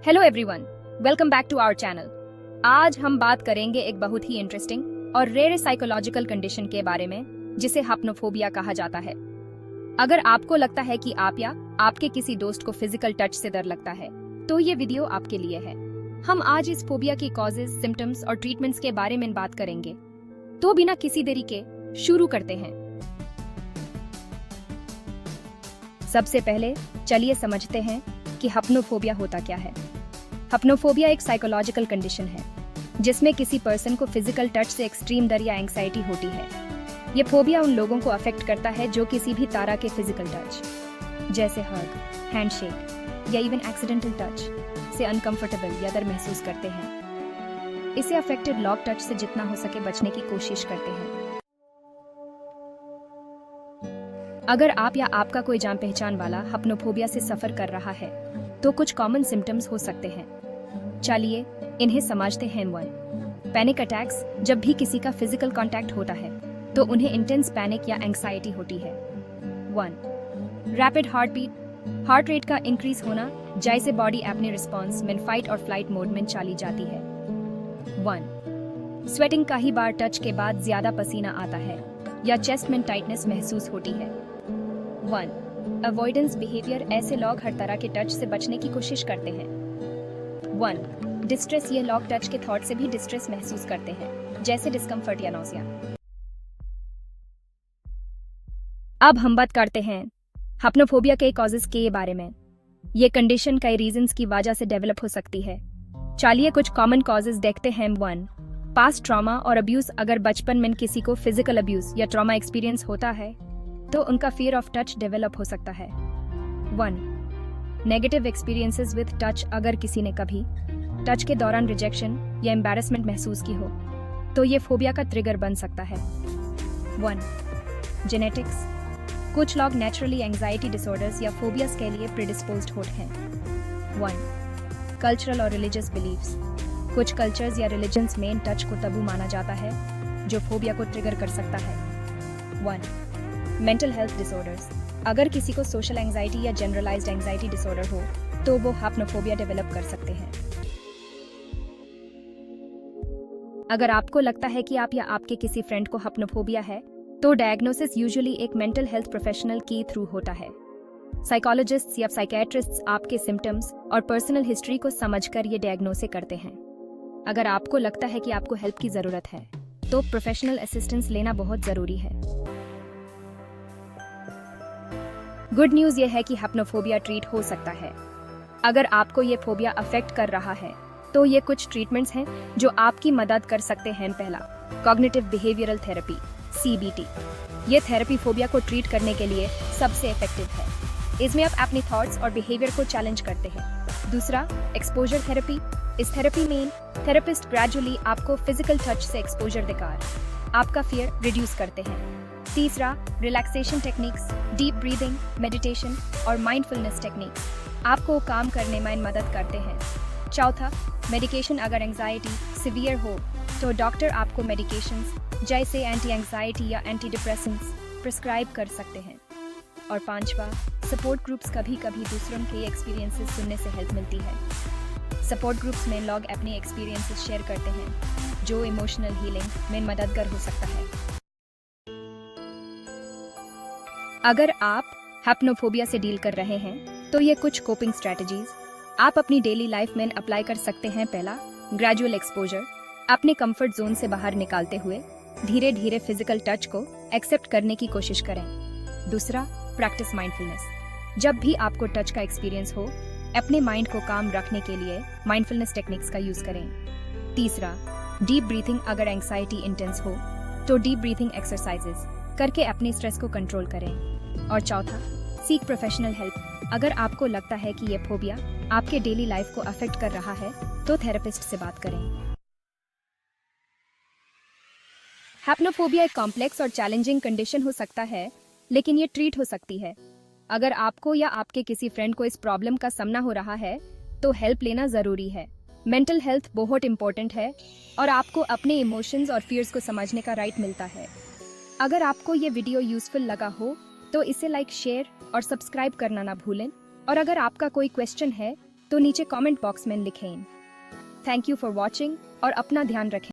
Hello everyone, welcome back to our channel. आज हम बात करेंगे एक बहुत ही इंटरेस्टिंग और रेयर साइकोलॉजिकल कंडीशन के बारे में जिसे हाप्नोफोबिया कहा जाता है। अगर आपको लगता है कि आप या आपके किसी दोस्त को फिजिकल टच से डर लगता है तो ये वीडियो आपके लिए है। हम आज इस फोबिया की कॉजेज, सिम्टम्स और ट्रीटमेंट्स के बारे में बात करेंगे। तो बिना किसी देरी के शुरू करते हैं। सबसे पहले चलिए समझते हैं कि हाप्नोफोबिया होता क्या है। हाप्नोफोबिया एक साइकोलॉजिकल कंडीशन है जिसमें किसी पर्सन को फिजिकल टच से एक्सट्रीम डर या एंग्जाइटी होती है। ये फोबिया उन लोगों को अफेक्ट करता है जो किसी भी तरह के फिजिकल टच जैसे हग, हैंडशेक या इवन एक्सीडेंटल टच से अनकंफर्टेबल या डर महसूस करते हैं। इसे अफेक्टेड लॉक टच से जितना हो सके बचने की कोशिश करते हैं। अगर आप या आपका कोई जान पहचान वाला हाप्नोफोबिया से सफर कर रहा है तो कुछ कॉमन सिम्टम्स हो सकते हैं। चलिए इन्हें समझते हैं। 1. Panic attacks. जब भी किसी का फिजिकल कांटेक्ट होता है तो उन्हें इंटेंस पैनिक या एंग्जाइटी होती है। 1. Rapid heart beat. Heart rate का इंक्रीज होना जैसे बॉडी अपने रिस्पॉन्स में फाइट और फ्लाइट मोड में चली जाती है। 1. स्वेटिंग। कई बार टच के बाद ज्यादा पसीना आता है या चेस्ट में टाइटनेस महसूस होती है। 1. Avoidance behaviour. ऐसे लोग हर तरह के टच से बचने की कोशिश करते हैं। 1. डिस्ट्रेस। ये लोग टच के थॉट से भी डिस्ट्रेस महसूस करते हैं जैसे डिस्कम्फर्ट या नौसिया। अब हम बात करते हैं हाप्नोफोबिया के कॉजेस के बारे में। ये कंडीशन कई रीजंस की वजह से डेवलप हो सकती है। चलिए कुछ कॉमन कॉजेस देखते हैं। 1. पास्ट ट्रॉमा और अब्यूज। अगर बचपन में किसी को फिजिकल अब्यूज या ट्रॉमा एक्सपीरियंस होता है तो उनका फियर ऑफ टच डेवलप हो सकता है। 1. Negative experiences with touch. अगर किसी ने कभी टच के दौरान रिजेक्शन या एम्बैरेसमेंट महसूस की हो तो ये फोबिया का ट्रिगर बन सकता है। 1. जेनेटिक्स। कुछ लोग नेचुरली एंग्जाइटी डिसऑर्डर्स या फोबियास के लिए प्रीडिस्पोज्ड होते हैं। 1. कल्चरल और रिलीजियस बिलीव्स। कुछ कल्चर्स या रिलीजन्स में टच को तबू माना जाता है जो फोबिया को ट्रिगर कर सकता है। 1. Mental health disorders. अगर किसी को सोशल एंग्जाइटी या जनरलाइज्ड एंग्जाइटी डिसऑर्डर हो तो वो हाप्नोफोबिया डेवलप कर सकते हैं। अगर आपको लगता है कि आप या आपके किसी फ्रेंड को हाप्नोफोबिया है तो डायग्नोसिस यूजुअली एक मेंटल हेल्थ प्रोफेशनल के थ्रू होता है। साइकोलॉजिस्ट्स या साइकियाट्रिस्ट्स आपके सिम्टम्स और पर्सनल हिस्ट्री को समझकर ये डायग्नोसिस करते हैं। अगर आपको लगता है कि आपको हेल्प की जरूरत है तो प्रोफेशनल असिस्टेंस लेना बहुत जरूरी है। गुड न्यूज ये है कि हाप्नोफोबिया ट्रीट हो सकता है। अगर आपको ये फोबिया अफेक्ट कर रहा है तो ये कुछ ट्रीटमेंट्स हैं जो आपकी मदद कर सकते हैं। पहला, कॉग्निटिव बिहेवियरल थेरेपी CBT। ये थेरेपी फोबिया को ट्रीट करने के लिए सबसे इफेक्टिव है। इसमें आप अपने थॉट्स और बिहेवियर को चैलेंज करते हैं। दूसरा, एक्सपोजर थेरेपी। इस थेरेपी में थेरेपिस्ट ग्रेजुअली आपको फिजिकल टच से एक्सपोजर देकर आपका फियर रिड्यूस करते हैं। तीसरा, relaxation techniques, deep breathing, meditation और माइंडफुलनेस टेक्निक्स आपको काम करने में मदद करते हैं। चौथा, मेडिकेशन। अगर एंग्जाइटी सिवियर हो तो डॉक्टर आपको मेडिकेशंस जैसे एंटी एंग्जाइटी या एंटी डिप्रेसेंट्स प्रिस्क्राइब कर सकते हैं। और पांचवा, सपोर्ट ग्रुप्स। कभी कभी दूसरों के एक्सपीरियंसेस सुनने से हेल्प मिलती है। सपोर्ट ग्रुप्स में लोग अपने एक्सपीरियंसेस शेयर करते हैं जो इमोशनल हीलिंग में मददगार हो सकता है। अगर आप हाप्नोफोबिया से डील कर रहे हैं तो ये कुछ कोपिंग स्ट्रेटजीज आप अपनी डेली लाइफ में अप्लाई कर सकते हैं। पहला, ग्रेजुअल एक्सपोजर। अपने कंफर्ट जोन से बाहर निकालते हुए धीरे धीरे फिजिकल टच को एक्सेप्ट करने की कोशिश करें। दूसरा, प्रैक्टिस माइंडफुलनेस। जब भी आपको टच का एक्सपीरियंस हो अपने माइंड को काम रखने के लिए माइंडफुलनेस टेक्निक्स का यूज करें। तीसरा, डीप ब्रीथिंग। अगर एंग्जाइटी इंटेंस हो तो डीप ब्रीथिंग एक्सरसाइजेस करके अपने स्ट्रेस को कंट्रोल करें। और चौथा, सीक प्रोफेशनल हेल्प। अगर आपको लगता है कि ये फोबिया आपके डेली लाइफ को अफेक्ट कर रहा है तो थेरेपिस्ट से बात करें। हाप्नोफोबिया एक कॉम्प्लेक्स और चैलेंजिंग कंडीशन हो सकता है लेकिन ये ट्रीट हो सकती है। अगर आपको या आपके किसी फ्रेंड को इस प्रॉब्लम का सामना हो रहा है तो हेल्प लेना जरूरी है। मेंटल हेल्थ बहुत इंपॉर्टेंट है और आपको अपने इमोशंस और फियर्स को समझने का राइट मिलता है। अगर आपको ये वीडियो यूजफुल लगा हो तो इसे लाइक, शेयर और सब्सक्राइब करना ना भूलें। और अगर आपका कोई क्वेश्चन है तो नीचे कमेंट बॉक्स में लिखें। थैंक यू फॉर वॉचिंग और अपना ध्यान रखें।